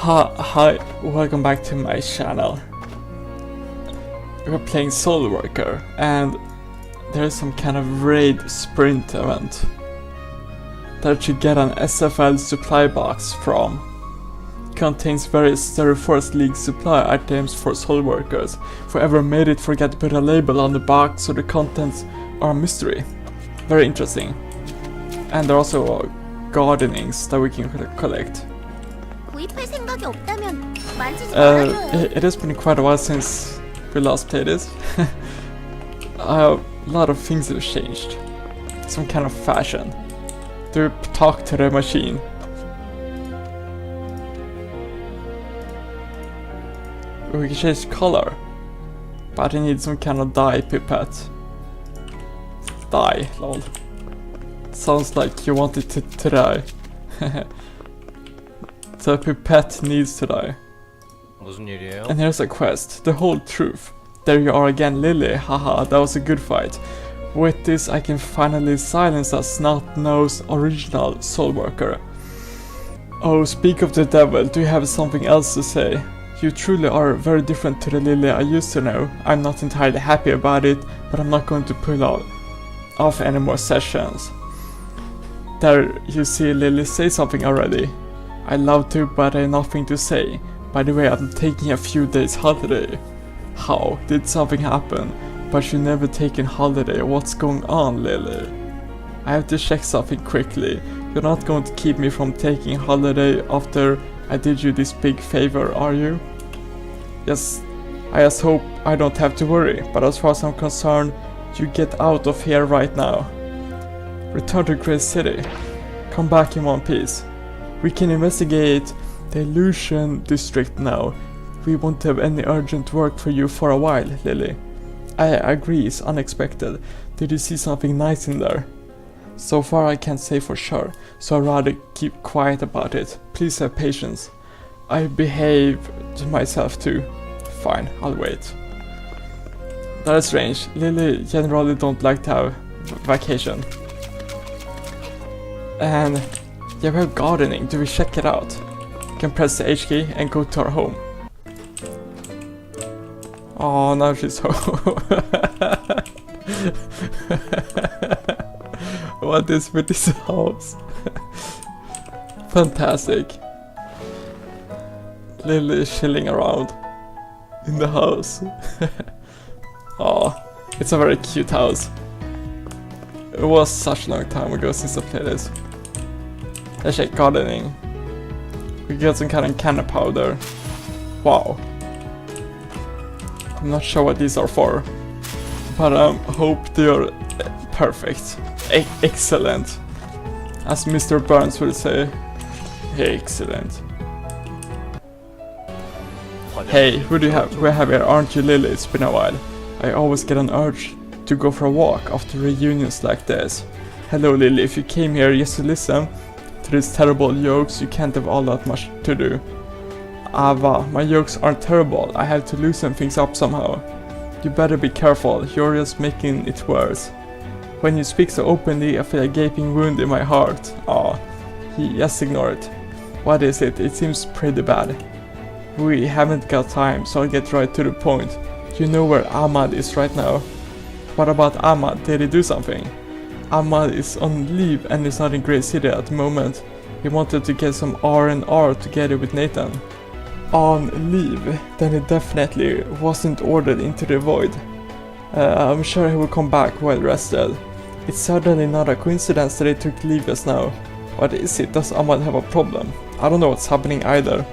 Hi, welcome back to my channel. We're playing SoulWorker and there's some kind of raid sprint event that you get an SFL supply box from. It contains various 31st League supply items for SoulWorkers. If whoever made it forget to put a label on the box so the contents are a mystery. Very interesting. And there are also gardenings that we can collect. It has been quite a while since we last played it. A lot of things have changed. Some kind of fashion. To talk to the machine. We can change color. But I need some kind of dye pipette. Dye, lol. Sounds like you want it to die. The pipette needs to die. And here's a quest, the whole truth. There you are again, Lilly, haha, that was a good fight. With this I can finally silence a snot-nosed original SoulWorker. Oh, speak of the devil, do you have something else to say? You truly are very different to the Lilly I used to know. I'm not entirely happy about it, but I'm not going to pull off any more sessions. There, you see Lilly say something already. I love to, but I have nothing to say. By the way, I'm taking a few days holiday. How? Did something happen? But you never taken holiday. What's going on, Lilly? I have to check something quickly. You're not going to keep me from taking holiday after I did you this big favor, are you? Yes, I just hope I don't have to worry, but as far as I'm concerned, you get out of here right now. Return to Great City. Come back in one piece. We can investigate the Illusion District now. We won't have any urgent work for you for a while, Lilly. I agree, it's unexpected. Did you see something nice in there? So far I can't say for sure, so I'd rather keep quiet about it. Please have patience. I behave to myself too. Fine, I'll wait. That is strange. Lilly generally don't like to have vacation. And yeah, we have gardening. Do we check it out? We can press the H key and go to our home. Oh, now she's home. What is with this house? Fantastic. Lilly is chilling around in the house. Oh, it's a very cute house. It was such a long time ago since I played this. Let's check gardening. We got some kind of canna powder. Wow. I'm not sure what these are for, but I hope they're perfect. Excellent. As Mr. Burns would say. Excellent. Hey, who do we have here? Aren't you Lilly? It's been a while. I always get an urge to go for a walk after reunions like this. Hello Lilly, if you came here just to listen to these terrible jokes, you can't have all that much to do. Ava, my jokes aren't terrible, I have to loosen things up somehow. You better be careful, you're just making it worse. When you speak so openly, I feel a gaping wound in my heart. Aw, just ignore it. What is it? It seems pretty bad. We haven't got time, so I'll get right to the point. You know where Ahmad is right now. What about Ahmad? Did he do something? Ahmad is on leave and is not in Great City at the moment. He wanted to get some R&R together with Nathan. On leave? Then he definitely wasn't ordered into the void. I'm sure he will come back well rested. It's certainly not a coincidence that he took leave just now. What is it? Does Ahmad have a problem? I don't know what's happening either.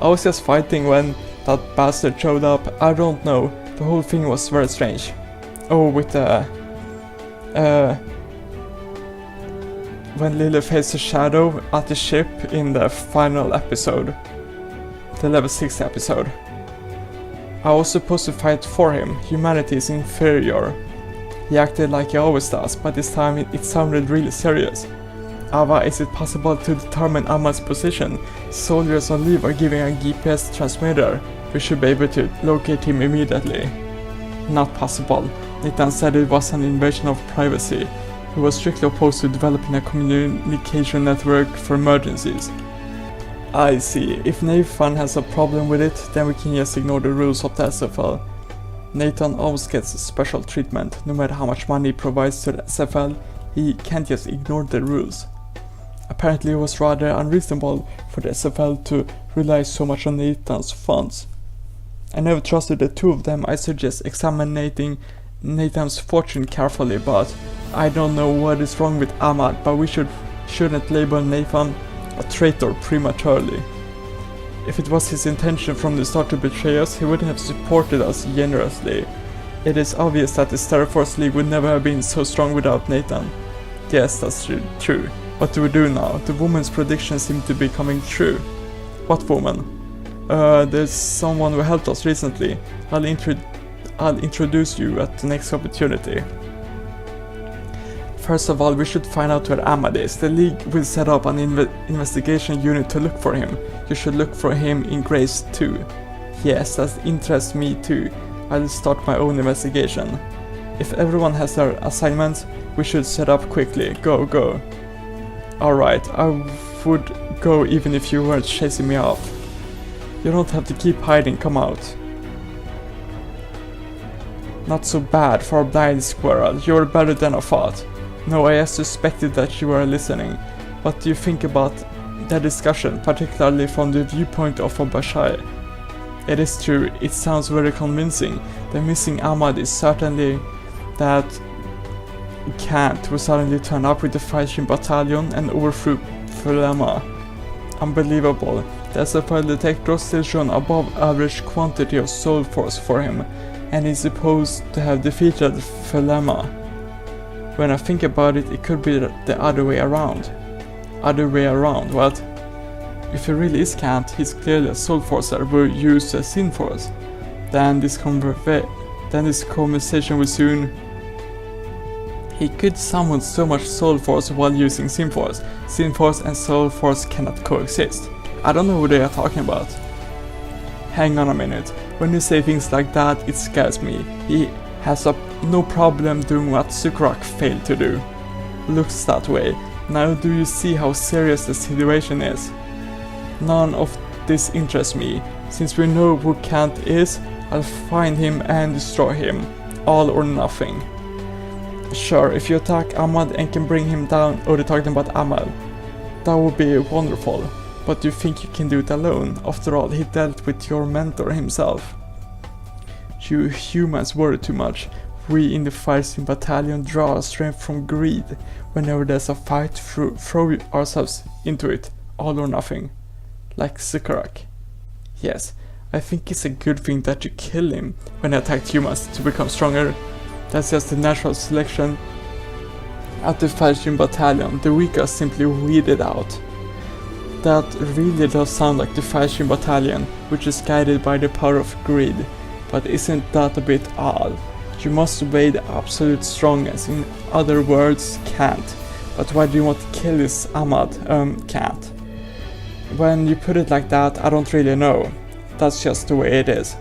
I was just fighting when that bastard showed up. I don't know. The whole thing was very strange. Oh, with the... when Lilly faced a shadow at the ship in the final episode. The level 6 episode. I was supposed to fight for him. Humanity is inferior. He acted like he always does, but this time it sounded really serious. Ava, is it possible to determine Ahmad's position? Soldiers on leave are giving a GPS transmitter. We should be able to locate him immediately. Not possible. Nathan said it was an invasion of privacy. He was strictly opposed to developing a communication network for emergencies. I see. If Nathan has a problem with it, then we can just ignore the rules of the SFL. Nathan always gets special treatment. No matter how much money he provides to the SFL, he can't just ignore the rules. Apparently it was rather unreasonable for the SFL to rely so much on Nathan's funds. I never trusted the two of them. I suggest examining Nathan's fortune carefully, but I don't know what is wrong with Ahmad, but we shouldn't label Nathan a traitor prematurely. If it was his intention from the start to betray us, he wouldn't have supported us generously. It is obvious that the Star Force League would never have been so strong without Nathan. Yes, that's true. What do we do now? The woman's predictions seem to be coming true. What woman? There's someone who helped us recently. I'll introduce you at the next opportunity. First of all, we should find out where Ahmad is. The League will set up an investigation unit to look for him. You should look for him in Grace too. Yes, that interests me too. I'll start my own investigation. If everyone has their assignments, we should set up quickly. Go. Alright, I would go even if you weren't chasing me off. You don't have to keep hiding, come out. Not so bad for a blind squirrel. You're better than I thought. No, I suspected that you were listening. What do you think about the discussion, particularly from the viewpoint of Bashai? It is true, it sounds very convincing. The missing Ahmad is certainly that Kant who suddenly turned up with the fighting battalion and overthrew Fulema. Unbelievable. The SFL detector still show an above average quantity of soul force for him, and he's supposed to have defeated Fulema. When I think about it, it could be the other way around. What? If he really is Kant, he's clearly a soul forcer who used a sin force. Then this conversation will soon... He could summon so much soul force while using sin force. Sin force and soul force cannot coexist. I don't know what they are talking about. Hang on a minute. When you say things like that, it scares me. He has no problem doing what Sukarak failed to do. Looks that way. Now do you see how serious the situation is? None of this interests me. Since we know who Kant is, I'll find him and destroy him. All or nothing. Sure, if you attack Ahmad and can bring him down, they're talking about Ahmad. That would be wonderful. But do you think you can do it alone? After all, he dealt with your mentor himself. You humans worry too much. We in the fighting battalion draw our strength from greed. Whenever there's a fight, throw ourselves into it. All or nothing. Like Sukarak. Yes, I think it's a good thing that you kill him when he attacked humans to become stronger. That's just the natural selection. At the fighting battalion, the weak are simply weeded out. That really does sound like the fighting battalion, which is guided by the power of greed. But isn't that a bit odd? You must obey the absolute strongest, in other words, Kant. But why do you want to kill this Ahmad, Kant? When you put it like that, I don't really know. That's just the way it is.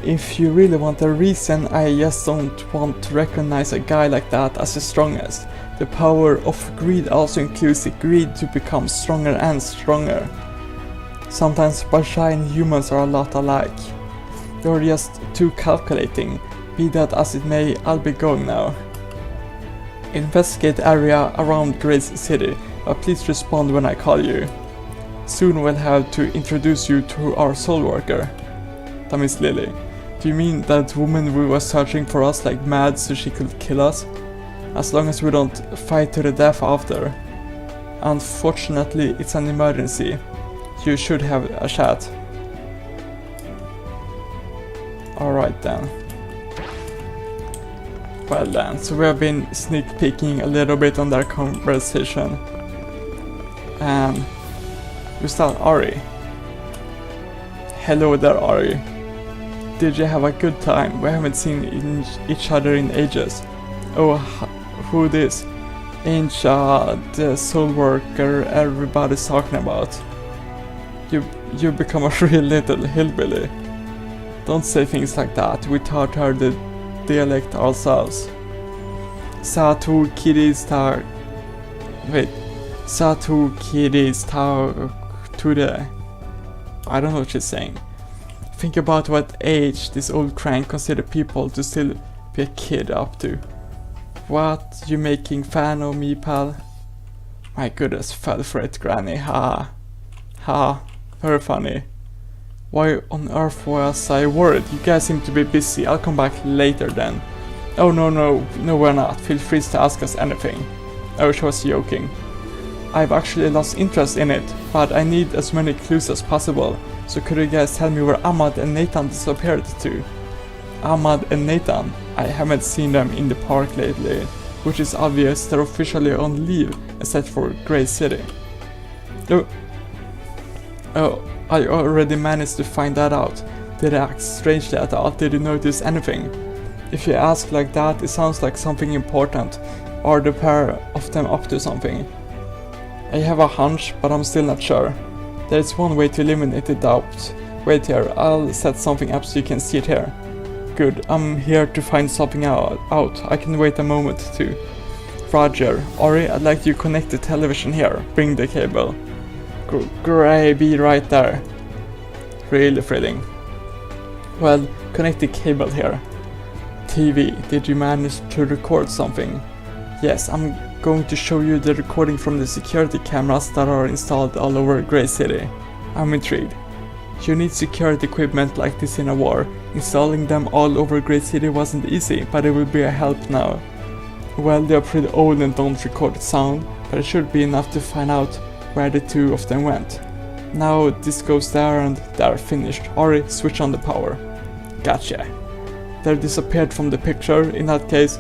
If you really want a reason, I just don't want to recognize a guy like that as the strongest. The power of greed also includes the greed to become stronger and stronger. Sometimes Bashai and humans are a lot alike. You're just too calculating. Be that as it may, I'll be going now. Investigate the area around Grace City, but please respond when I call you. Soon we'll have to introduce you to our SoulWorker. That means Lilly. Do you mean that woman who was searching for us like mad so she could kill us? As long as we don't fight to the death after. Unfortunately, it's an emergency. You should have a chat. Alright then. Well then, so we have been sneak peeking a little bit on their conversation. And we start Ari. Hello there, Ari. Did you have a good time? We haven't seen each other in ages. Oh, who this? Incha, the SoulWorker everybody's talking about. You become a real little hillbilly. Don't say things like that. We taught her the dialect ourselves. Satu kiddies tar... Wait. Satu kiddies tar... to the... I don't know what she's saying. Think about what age this old crank consider people to still be a kid up to. What, you making fun of me, pal? My goodness, fell for it, Granny, ha. Ha, very funny. Why on earth was I worried? You guys seem to be busy, I'll come back later then. Oh no, we're not, feel free to ask us anything. Oh, she was joking. I've actually lost interest in it, but I need as many clues as possible. So could you guys tell me where Ahmad and Nathan disappeared to? Ahmad and Nathan? I haven't seen them in the park lately, which is obvious. They're officially on leave, except for Grey City. Oh, I already managed to find that out. Did I act strangely at all? Did you notice anything? If you ask like that, it sounds like something important. Are the pair of them up to something? I have a hunch, but I'm still not sure. There's one way to eliminate the doubt. Wait here, I'll set something up so you can see it here. Good, I'm here to find something out. I can wait a moment too. Roger. Ori, I'd like you to connect the television here. Bring the cable. Great, be right there. Really thrilling. Well, connect the cable here. TV, did you manage to record something? Yes, I'm going to show you the recording from the security cameras that are installed all over Grey City. I'm intrigued. You need security equipment like this in a war. Installing them all over Grey City wasn't easy, but it will be a help now. Well, they are pretty old and don't record sound, but it should be enough to find out where the two of them went. Now this goes there and they're finished. Ori, switch on the power. Gotcha. They disappeared from the picture. In that case,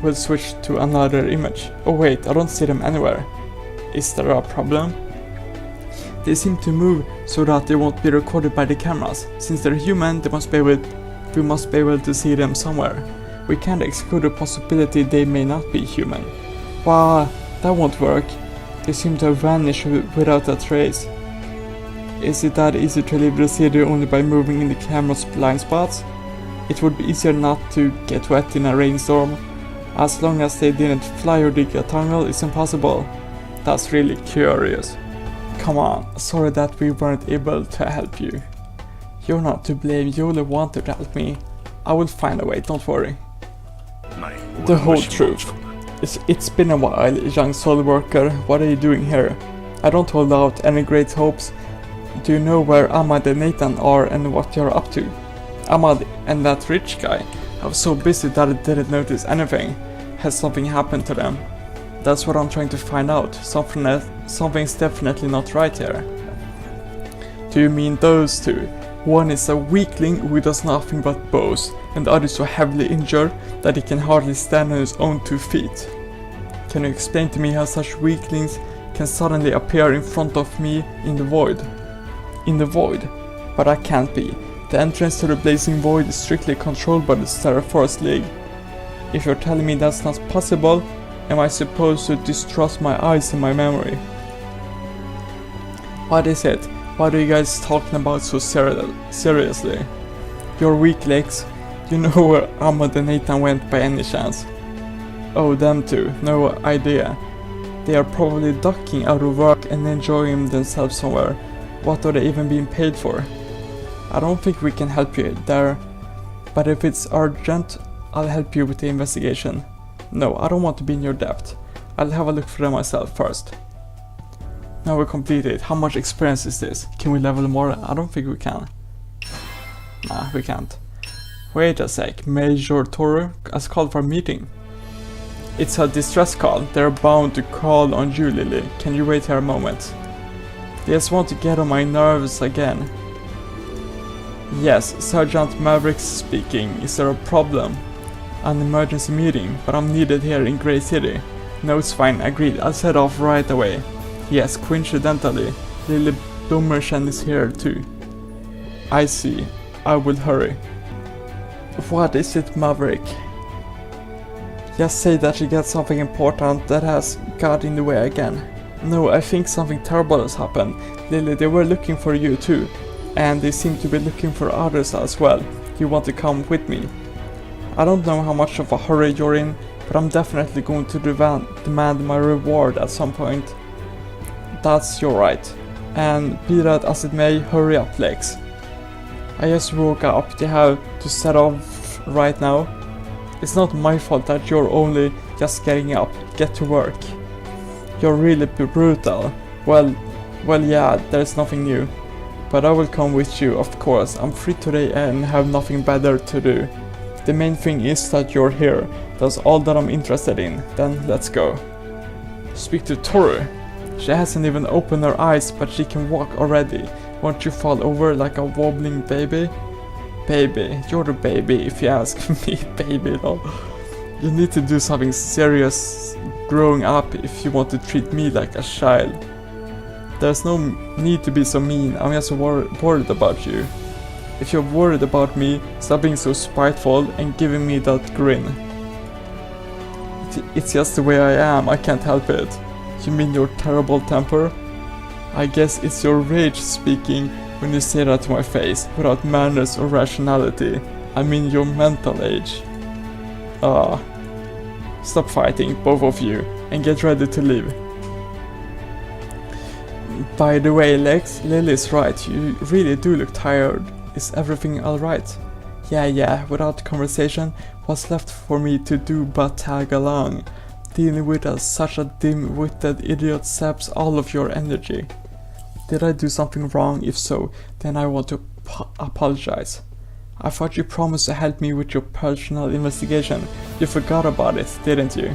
we'll switch to another image. Oh wait, I don't see them anywhere. Is there a problem? They seem to move so that they won't be recorded by the cameras. Since they're human, we must be able to see them somewhere. We can't exclude the possibility they may not be human. Wow, that won't work. They seem to have vanished without a trace. Is it that easy to leave the city only by moving in the camera's blind spots? It would be easier not to get wet in a rainstorm. As long as they didn't fly or dig a tunnel, it's impossible. That's really curious. Come on, sorry that we weren't able to help you. You're not to blame, you only wanted to help me. I will find a way, don't worry. The whole truth. It's been a while, young SoulWorker. What are you doing here? I don't hold out any great hopes. Do you know where Ahmad and Nathan are and what you're up to? Ahmad and that rich guy. I was so busy that I didn't notice anything. Has something happened to them? That's what I'm trying to find out. Something's definitely not right here. Do you mean those two? One is a weakling who does nothing but boast, and the other is so heavily injured that he can hardly stand on his own 2 feet. Can you explain to me how such weaklings can suddenly appear in front of me in the void? In the void? But that can't be. The entrance to the blazing void is strictly controlled by the Star Force League. If you're telling me that's not possible, am I supposed to distrust my eyes and my memory? What is it? What are you guys talking about so seriously? Your weak legs? You know where Ahmad and Nathan went by any chance? Oh, them two, no idea. They are probably ducking out of work and enjoying themselves somewhere. What are they even being paid for? I don't think we can help you there, but if it's urgent, I'll help you with the investigation. No, I don't want to be in your debt. I'll have a look for them myself first. Now we're completed. How much experience is this? Can we level more? I don't think we can. Nah, we can't. Wait a sec. Major Toro has called for a meeting. It's a distress call. They're bound to call on you, Lilly. Can you wait here a moment? They just want to get on my nerves again. Yes, Sergeant Maverick speaking. Is there a problem? An emergency meeting, but I'm needed here in Grey City. No, it's fine, agreed. I'll set off right away. Yes, coincidentally, Lilly Boomershan is here too. I see. I will hurry. What is it, Maverick? Just say that you got something important that has got in the way again. No, I think something terrible has happened. Lilly, they were looking for you too. And they seem to be looking for others as well. You want to come with me? I don't know how much of a hurry you're in, but I'm definitely going to demand my reward at some point. That's your right. And be that as it may, hurry up, Lex. I just woke up, they have to set off right now. It's not my fault that you're only just getting up, get to work. You're really brutal. Well yeah, there's nothing new. But I will come with you, of course. I'm free today and have nothing better to do. The main thing is that you're here. That's all that I'm interested in. Then let's go. Speak to Toru. She hasn't even opened her eyes, but she can walk already. Won't you fall over like a wobbling baby? Baby, you're the baby if you ask me, baby though. You need to do something serious growing up if you want to treat me like a child. There's no need to be so mean, I'm just worried about you. If you're worried about me, stop being so spiteful and giving me that grin. It's just the way I am, I can't help it. You mean your terrible temper? I guess it's your rage speaking when you say that to my face, without manners or rationality. I mean your mental age. Stop fighting, both of you, and get ready to leave. By the way, Lex, Lilly's right, you really do look tired. Is everything alright? Yeah, without conversation, what's left for me to do but tag along? Dealing with such a dim-witted idiot saps all of your energy. Did I do something wrong? If so, then I want to apologize. I thought you promised to help me with your personal investigation. You forgot about it, didn't you?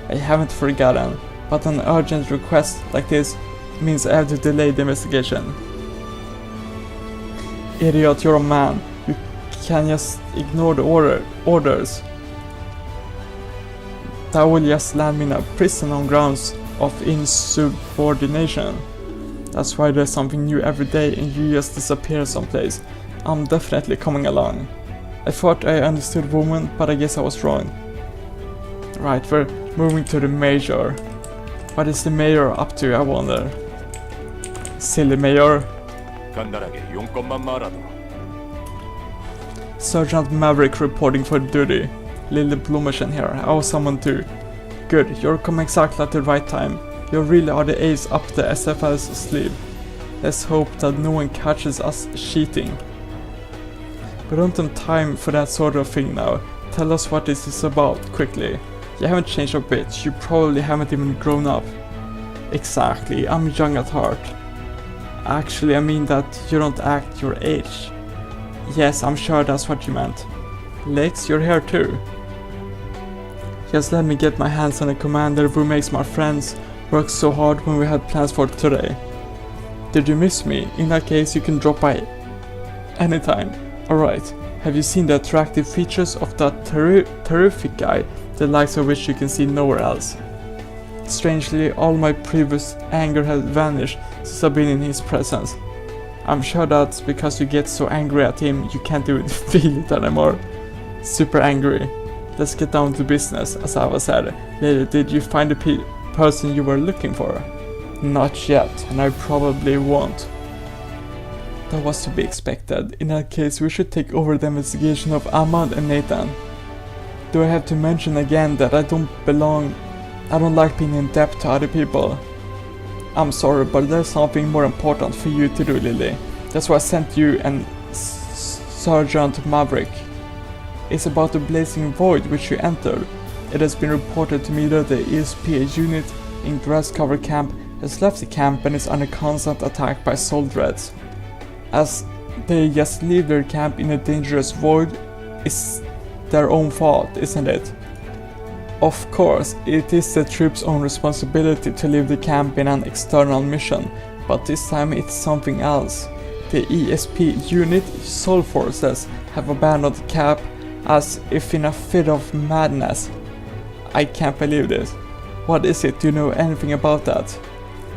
I haven't forgotten, but an urgent request like this means I have to delay the investigation. Idiot, you're a man. You can just ignore the orders. That will just land me in a prison on grounds of insubordination. That's why there's something new every day and you just disappear someplace. I'm definitely coming along. I thought I understood woman, but I guess I was wrong. Right, we're moving to the mayor. What is the mayor up to, I wonder? Silly mayor. Sergeant Maverick reporting for duty. Lilly Blummersen here, I was summoned too. Good, you're coming exactly at the right time. You really are the ace up the SFL's sleeve. Let's hope that no one catches us cheating. We don't have time for that sort of thing now. Tell us what this is about, quickly. You haven't changed a bit, you probably haven't even grown up. Exactly, I'm young at heart. Actually, I mean that you don't act your age. Yes, I'm sure that's what you meant. Lex, you're here too. Just let me get my hands on a commander who makes my friends work so hard when we had plans for today. Did you miss me? In that case, you can drop by anytime. Alright, have you seen the attractive features of that terrific guy, the likes of which you can see nowhere else? Strangely, all my previous anger has vanished since I've been in his presence. I'm sure that's because you get so angry at him you can't even feel it anymore. Super angry. Let's get down to business, as I was said. Lilly, did you find the person you were looking for? Not yet, and I probably won't. That was to be expected. In that case, we should take over the investigation of Ahmad and Nathan. Do I have to mention again that I don't like being in debt to other people? I'm sorry, but there's something more important for you to do, Lilly. That's why I sent you and Sergeant Maverick. It's about the blazing void which you entered. It has been reported to me that the ESP unit in Grasscover Camp has left the camp and is under constant attack by soul dreads. As they just leave their camp in a dangerous void, it's their own fault, isn't it? Of course, it is the troops' own responsibility to leave the camp in an external mission, but this time it's something else. The ESP unit, Soul Forces, have abandoned the camp as if in a fit of madness. I can't believe this. What is it? Do you know anything about that?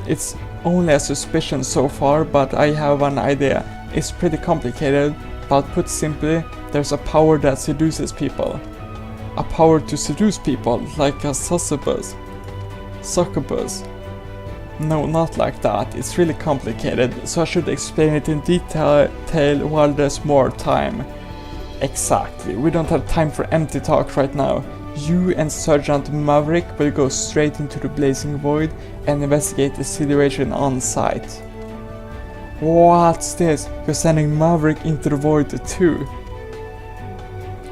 It's only a suspicion so far, but I have an idea. It's pretty complicated, but put simply, there's a power that seduces people. A power to seduce people, like a succubus. Succubus. No, not like that. It's really complicated, so I should explain it in detail while there's more time. Exactly, we don't have time for empty talk right now. You and Sergeant Maverick will go straight into the blazing void and investigate the situation on site. What's this? You're sending Maverick into the void too.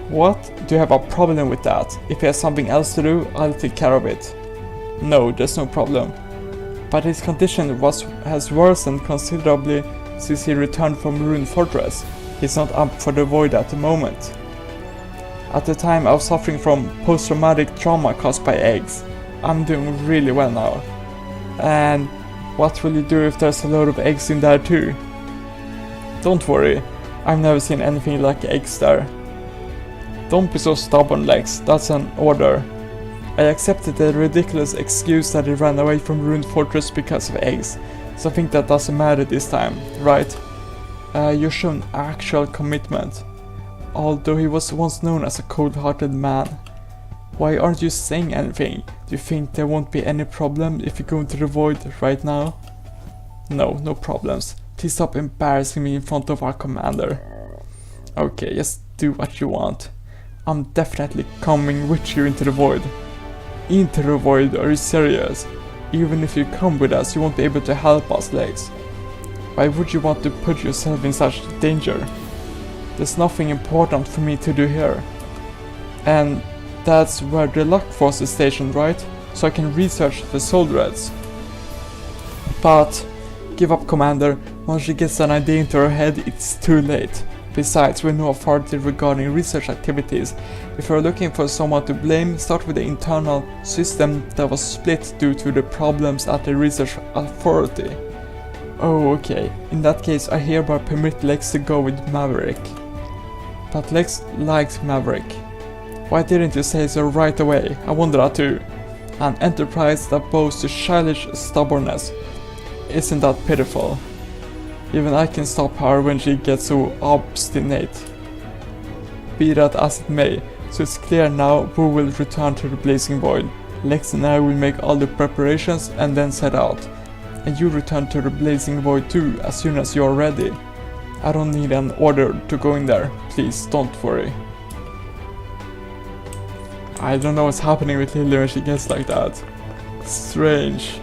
What? Do you have a problem with that? If he has something else to do, I'll take care of it. No, there's no problem. But his condition has worsened considerably since he returned from Ruined Fortress. He's not up for the void at the moment. At the time I was suffering from post-traumatic trauma caused by eggs. I'm doing really well now. And what will you do if there's a load of eggs in there too? Don't worry, I've never seen anything like eggs there. Don't be so stubborn, Lex, that's an order. I accepted the ridiculous excuse that he ran away from Ruined Fortress because of eggs, so I think that doesn't matter this time, right? You've shown actual commitment, although he was once known as a cold-hearted man. Why aren't you saying anything? Do you think there won't be any problem if you go into the void right now? No problems. Please stop embarrassing me in front of our commander. Okay, just do what you want. I'm definitely coming with you into the void. Into the void? Are you serious? Even if you come with us, you won't be able to help us, Lex. Why would you want to put yourself in such danger? There's nothing important for me to do here. And that's where the Luck Force is stationed, right? So I can research the soul threads. But give up, Commander. Once she gets an idea into her head, it's too late. Besides, we're no authority regarding research activities. If you're looking for someone to blame, start with the internal system that was split due to the problems at the research authority. Oh, okay. In that case, I hereby permit Lex to go with Maverick. But Lex likes Maverick. Why didn't you say so right away? I wonder that too. An enterprise that boasts childish stubbornness. Isn't that pitiful? Even I can stop her when she gets so obstinate. Be that as it may, so it's clear now who will return to the Blazing Void. Lex and I will make all the preparations and then set out. And you return to the Blazing Void too as soon as you're ready. I don't need an order to go in there, please don't worry. I don't know what's happening with Lilly when she gets like that. Strange.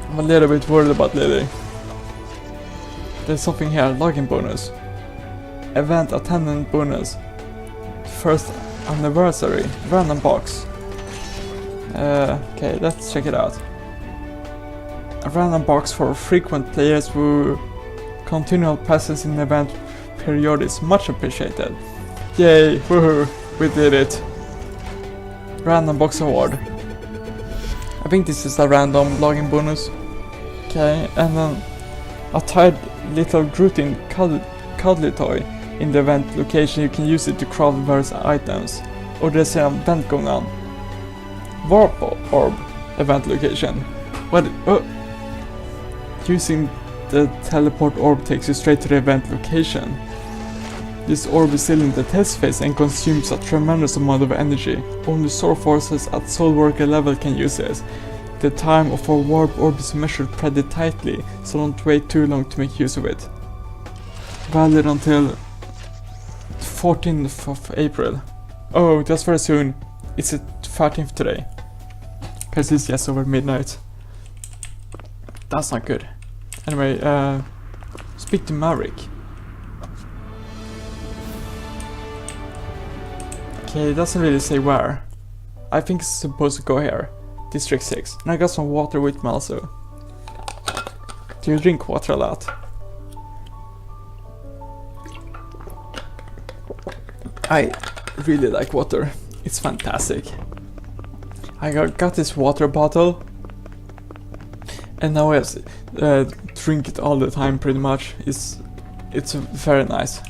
I'm a little bit worried about Lilly. There's something here, login bonus. Event attendant bonus. First anniversary, random box. Okay, let's check it out. A random box for frequent players who continual presence in the event period is much appreciated. Yay, woohoo, we did it. Random box award. I think this is a random login bonus. Okay, and then a tied little Grootin cuddly toy in the event location. You can use it to craft various items. Or there's an event going on. Warp orb event location. What? Using the teleport orb takes you straight to the event location. This orb is still in the test phase and consumes a tremendous amount of energy. Only sword forces at SoulWorker level can use this. The time of our warp orb is measured pretty tightly, so don't wait too long to make use of it. Valid until 14th of April. Oh, that's very soon. It's the 13th today. Cause it's just over midnight. That's not good. Anyway, speak to Maverick. Okay, it doesn't really say where. I think it's supposed to go here. District 6. And I got some water with me also. Do you drink water a lot? I really like water. It's fantastic. I got this water bottle. And now I drink it all the time pretty much. It's very nice.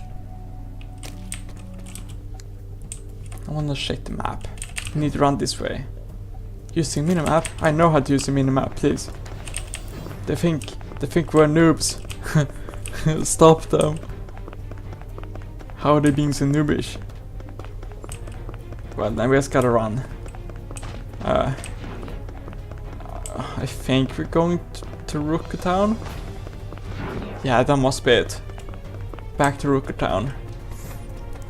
I wanna check the map. I need to run this way. Using minimap? I know how to use a minimap, please. They think we're noobs. Stop them. How are they being so noobish? Well, now we just gotta run. I think we're going to Rooker Town. Yeah, that must be it. Back to Rooker Town.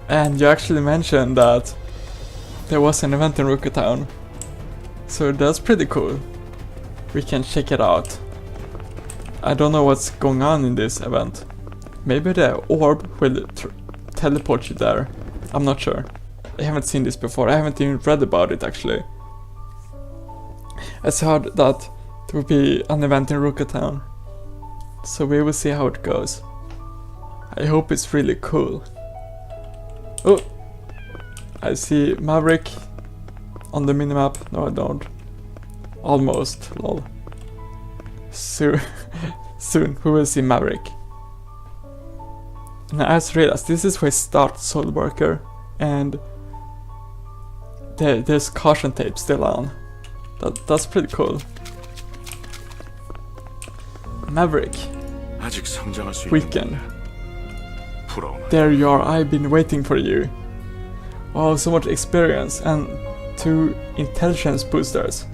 And you actually mentioned that there was an event in Rooker Town. So that's pretty cool. We can check it out. I don't know what's going on in this event. Maybe the orb will teleport you there. I'm not sure. I haven't seen this before. I haven't even read about it actually. I heard that there will be an event in Ruka Town. So we will see how it goes. I hope it's really cool. Oh! I see Maverick on the minimap. No, I don't. Almost, lol. Soon we will see Maverick. And I just realized this is where I start SoulWorker, and there's caution tape still on. That's pretty cool. Maverick. Weekend. There you are, I've been waiting for you. Wow, so much experience and 2 intelligence boosters.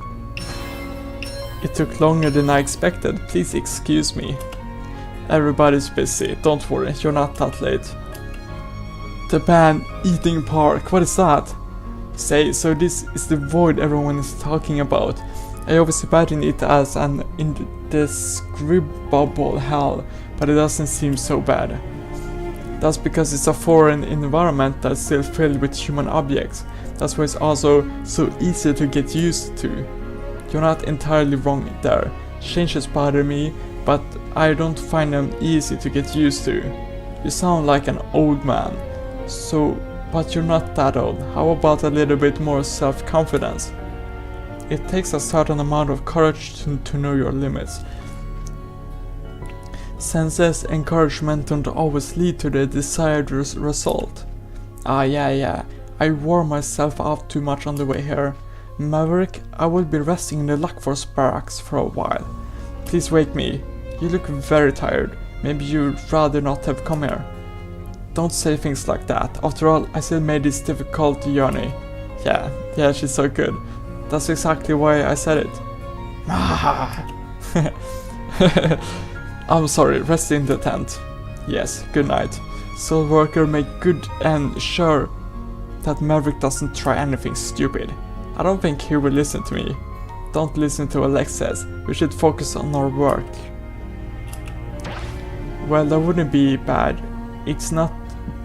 It took longer than I expected, please excuse me. Everybody's busy, don't worry, you're not that late. The band Eating Park, what is that? Say, so this is the void everyone is talking about. I always imagine it as an indescribable hell, but it doesn't seem so bad. That's because it's a foreign environment that's still filled with human objects. That's why it's also so easy to get used to. You're not entirely wrong there. Changes bother me, but I don't find them easy to get used to. You sound like an old man. So, but you're not that old. How about a little bit more self-confidence? It takes a certain amount of courage to know your limits. Senses encouragement don't always lead to the desired result. Yeah. I wore myself out too much on the way here. Maverick, I will be resting in the Lockforce barracks for a while. Please wake me. You look very tired. Maybe you'd rather not have come here. Don't say things like that. After all, I still made this difficult journey. Yeah, she's so good. That's exactly why I said it. I'm sorry, rest in the tent. Yes, good night. SoulWorker, make good and sure that Maverick doesn't try anything stupid. I don't think he will listen to me. Don't listen to what Lex says. We should focus on our work. Well, that wouldn't be bad. It's not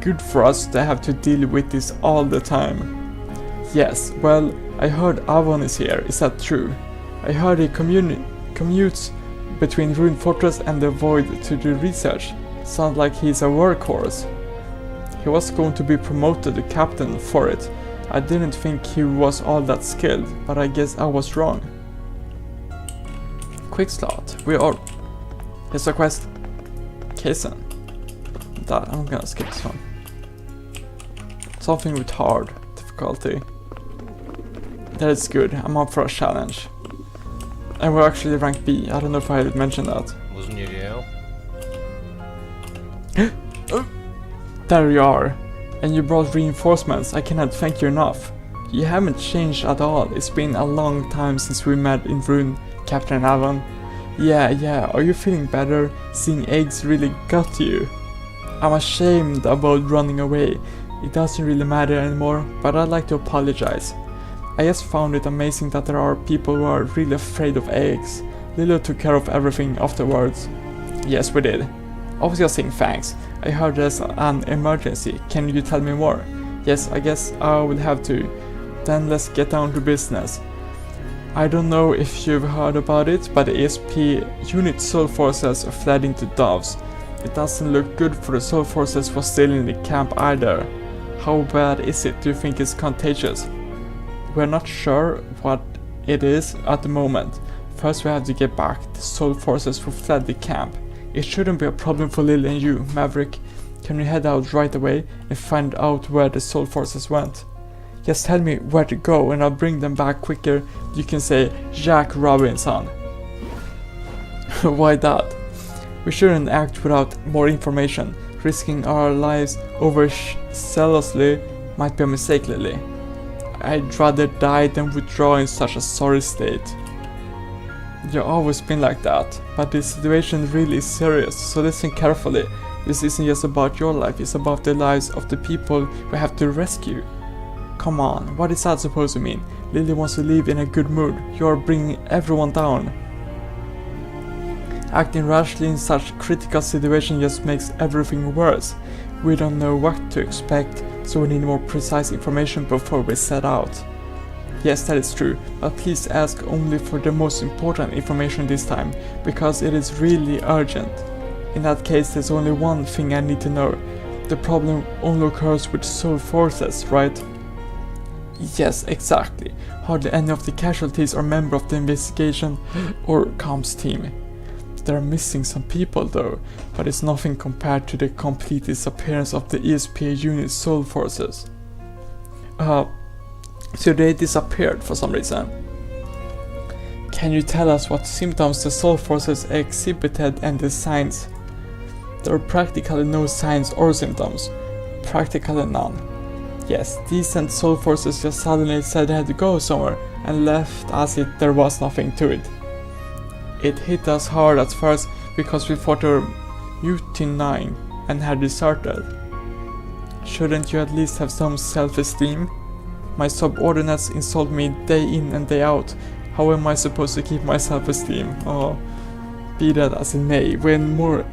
good for us to have to deal with this all the time. Yes, well, I heard Avon is here. Is that true? I heard he commutes between Ruined Fortress and the Void to do research. Sounds like he's a workhorse. He was going to be promoted to captain for it. I didn't think he was all that skilled, but I guess I was wrong. Quick slot. Here's a quest. Kaysen. I'm gonna skip this one. Something with hard difficulty. That is good. I'm up for a challenge. And we're actually rank B. I don't know if I mentioned that. There you are. And you brought reinforcements. I cannot thank you enough. You haven't changed at all. It's been a long time since we met in Ruin, Captain Avon. Yeah. Are you feeling better? Seeing eggs really got to you. I'm ashamed about running away. It doesn't really matter anymore, but I'd like to apologize. I just found it amazing that there are people who are really afraid of eggs. Lilly took care of everything afterwards. Yes, we did. I was just saying thanks. I heard there's an emergency. Can you tell me more? Yes, I guess I will have to. Then let's get down to business. I don't know if you've heard about it, but the ESP unit Soul Forces fled into Doves. It doesn't look good for the Soul Forces for still in the camp either. How bad is it? Do you think it's contagious? We're not sure what it is at the moment. First we have to get back the Soul Forces who fled the camp. It shouldn't be a problem for Lilly and you, Maverick. Can we head out right away and find out where the Soul Forces went? Just tell me where to go and I'll bring them back quicker. You can say Jack Robinson. Why that? We shouldn't act without more information. Risking our lives overzealously might be a mistake, Lilly. I'd rather die than withdraw in such a sorry state. You've always been like that, but the situation really is serious, so listen carefully. This isn't just about your life, it's about the lives of the people we have to rescue. Come on, what is that supposed to mean? Lilly wants to leave in a good mood. You are bringing everyone down. Acting rashly in such critical situation just makes everything worse. We don't know what to expect, so we need more precise information before we set out. Yes, that is true, but please ask only for the most important information this time, because it is really urgent. In that case, there's only one thing I need to know. The problem only occurs with soul forces, right? Yes, exactly. Hardly any of the casualties are members of the investigation or comms team. They're missing some people though, but it's nothing compared to the complete disappearance of the ESPA unit's soul forces. So they disappeared for some reason. Can you tell us what symptoms the soul forces exhibited and the signs? There are practically no signs or symptoms. Practically none. Yes, decent soul forces just suddenly said they had to go somewhere and left as if there was nothing to it. It hit us hard at first because we thought they were mutinying and had deserted. Shouldn't you at least have some self-esteem? My subordinates insult me day in and day out. How am I supposed to keep my self-esteem? Oh, be that as it may, when more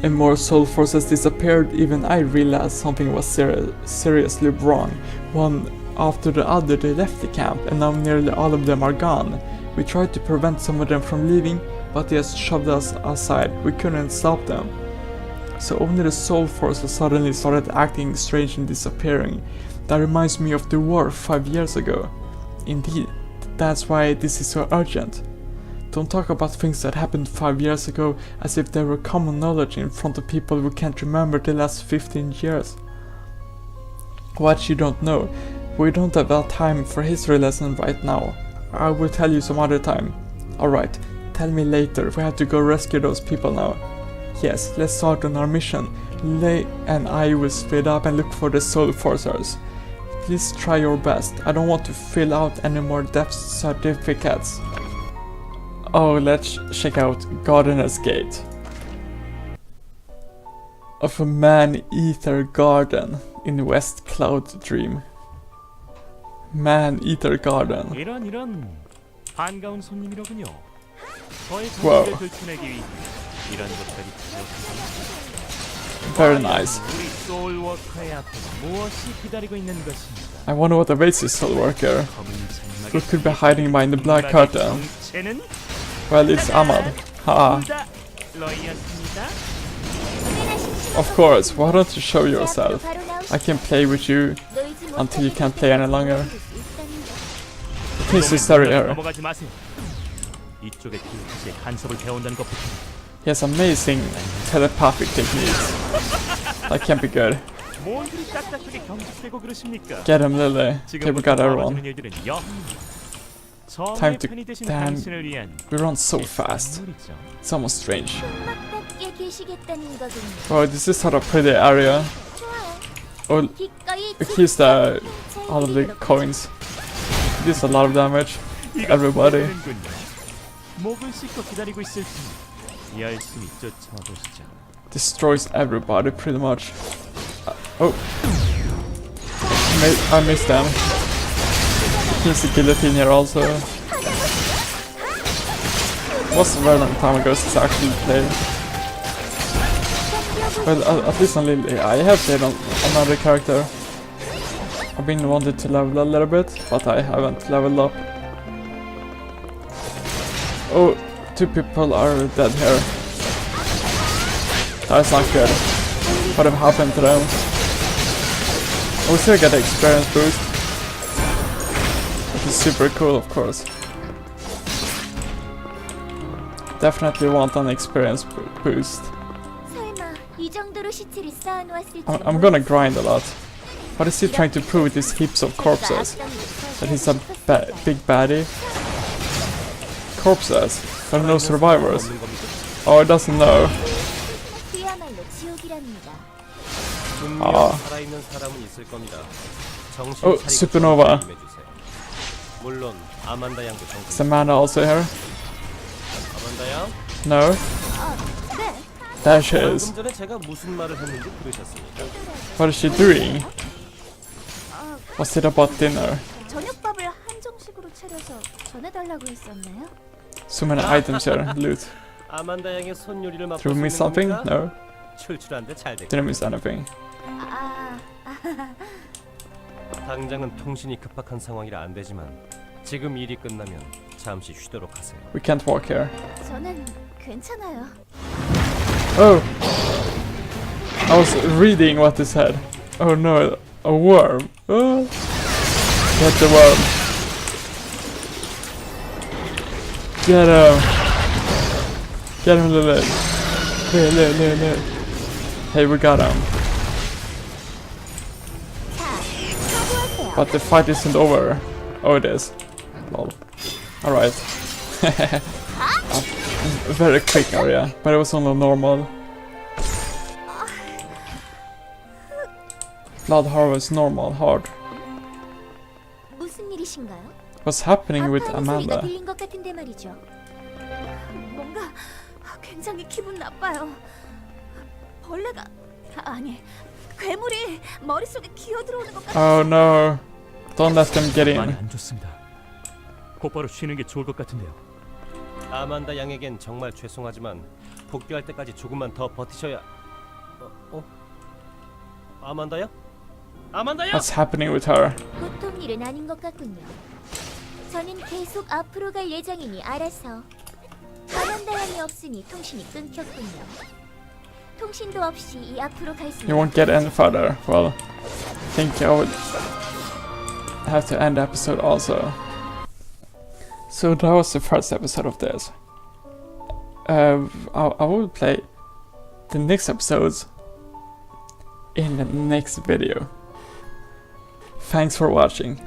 and more soul forces disappeared, even I realized something was seriously wrong. One after the other they left the camp, and now nearly all of them are gone. We tried to prevent some of them from leaving, but they just shoved us aside. We couldn't stop them. So only the soul forces suddenly started acting strange and disappearing. That reminds me of the war 5 years ago. Indeed, that's why this is so urgent. Don't talk about things that happened 5 years ago as if they were common knowledge in front of people who can't remember the last 15 years. What you don't know, we don't have that time for history lesson right now. I will tell you some other time. Alright, tell me later, we have to go rescue those people now. Yes, let's start on our mission. Lilly and I will split up and look for the soul forcers. Please try your best. I don't want to fill out any more death certificates. Oh, let's check out Gardener's Gate. Of a man-eater garden in West Cloud Dream. Man-eater garden. Wow. Very nice. I wonder what awaits this SoulWorker. Who could be hiding behind the black curtain? Well, it's Ahmad. Haha. Of course, why don't you show yourself? I can play with you until you can't play any longer. Please stay here. He has amazing telepathic techniques. That can't be good. Get him, Lilly. Okay, we got everyone. Time to... Damn, we run so fast. It's almost strange. Wow, this is sort of pretty area. Oh, here's the... all of the coins. This a lot of damage. Everybody. Destroys everybody pretty much. Oh. I missed them. Here's the guillotine here also. It was a very long time ago since I actually played. Well, at least on Lilly. I have played on another character. I've been wanted to level a little bit, but I haven't leveled up. Oh, 2 people are dead here. That's not good. What have happened to them? We still get the experience boost. Which is super cool, of course. Definitely want an experience boost. I'm gonna grind a lot. What is he trying to prove with these heaps of corpses? That he's a big baddie? Corpses? There are no survivors. Oh, it doesn't know. Ah. Oh, Supernova. Is Amanda also here? No? There she is. What is she doing? Was it about dinner? So many items here. Loot. 아만다 양의 손 요리를 Did we 맛볼 수 miss 있는 something? 겁니까? No. 출출한데 잘 됐. Didn't miss anything. 당장은 통신이 급박한 상황이라 안 되지만 지금 일이 끝나면 잠시 쉬도록 하세요. We can't walk here. 저는 괜찮아요. Oh! I was reading what they said. Oh no, a worm. Oh. Get the worm. Get him. Get him, Lilly. Lilly. Hey, we got him. But the fight isn't over. Oh, it is. Lol. Alright. A very quick area, but it was on the normal. Blood harvest normal hard. 무슨 일이신가요? What's happening with 아파하는 소리가 Amanda? 들린 것 같은데 말이죠. 뭔가 굉장히 기분 나빠요. 벌레가 아니 괴물이 머릿속에 기어 들어오는 것 같아요. Oh no. Don't let them get 많이 in. 안 좋습니다. 곧바로 쉬는 게 좋을 것 같은데요. 아만다 양에겐 정말 죄송하지만 복귀할 때까지 조금만 더 버티셔야. 아만다야? 아만다야? What's happening with her? 보통 일은 아닌 것 같군요. 저는 계속 앞으로 갈 예정이니 알아서. 아만다양이 없으니 통신이 끊겼군요. 통신도 없이 이 앞으로 갈 수. You won't get any further. Well, I think I would have to end the episode also. So that was the first episode of this. I will play the next episodes in the next video. Thanks for watching.